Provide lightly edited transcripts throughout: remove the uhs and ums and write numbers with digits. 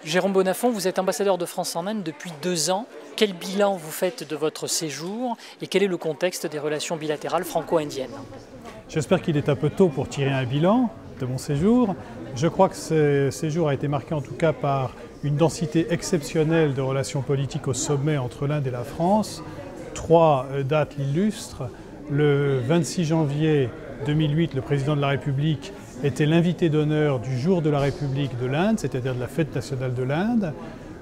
Jérôme Bonnafont, vous êtes ambassadeur de France en Inde depuis 2 ans. Quel bilan vous faites de votre séjour et quel est le contexte des relations bilatérales franco-indiennes? J'espère qu'il est un peu tôt pour tirer un bilan de mon séjour. Je crois que ce séjour a été marqué en tout cas par une densité exceptionnelle de relations politiques au sommet entre l'Inde et la France. 3 dates l'illustrent. Le 26 janvier 2008, le président de la République était l'invité d'honneur du jour de la République de l'Inde, c'est-à-dire de la fête nationale de l'Inde.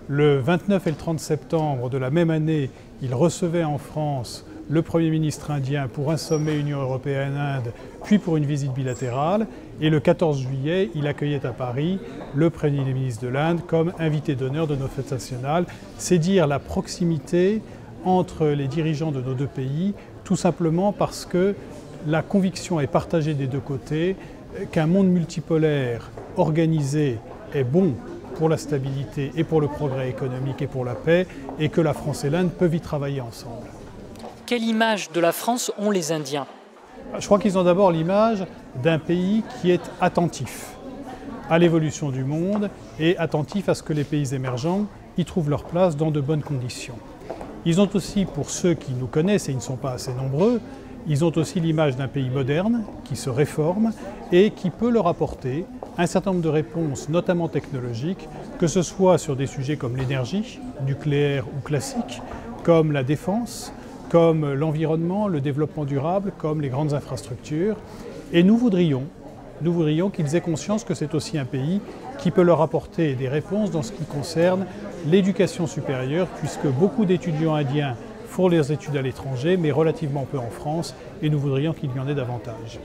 Le 29 et le 30 septembre de la même année, il recevait en France le Premier ministre indien pour un sommet Union européenne-Inde, puis pour une visite bilatérale. Et le 14 juillet, il accueillait à Paris le Premier ministre de l'Inde comme invité d'honneur de nos fêtes nationales. C'est dire la proximité entre les dirigeants de nos 2 pays, tout simplement parce que la conviction est partagée des 2 côtés qu'un monde multipolaire organisé est bon pour la stabilité et pour le progrès économique et pour la paix, et que la France et l'Inde peuvent y travailler ensemble. Quelle image de la France ont les Indiens? Je crois qu'ils ont d'abord l'image d'un pays qui est attentif à l'évolution du monde et attentif à ce que les pays émergents y trouvent leur place dans de bonnes conditions. Ils ont aussi, pour ceux qui nous connaissent, et ils ne sont pas assez nombreux, ils ont aussi l'image d'un pays moderne qui se réforme et qui peut leur apporter un certain nombre de réponses, notamment technologiques, que ce soit sur des sujets comme l'énergie, nucléaire ou classique, comme la défense, comme l'environnement, le développement durable, comme les grandes infrastructures. Et nous voudrions qu'ils aient conscience que c'est aussi un pays qui peut leur apporter des réponses dans ce qui concerne l'éducation supérieure, puisque beaucoup d'étudiants indiens font leurs études à l'étranger, mais relativement peu en France, et nous voudrions qu'il y en ait davantage.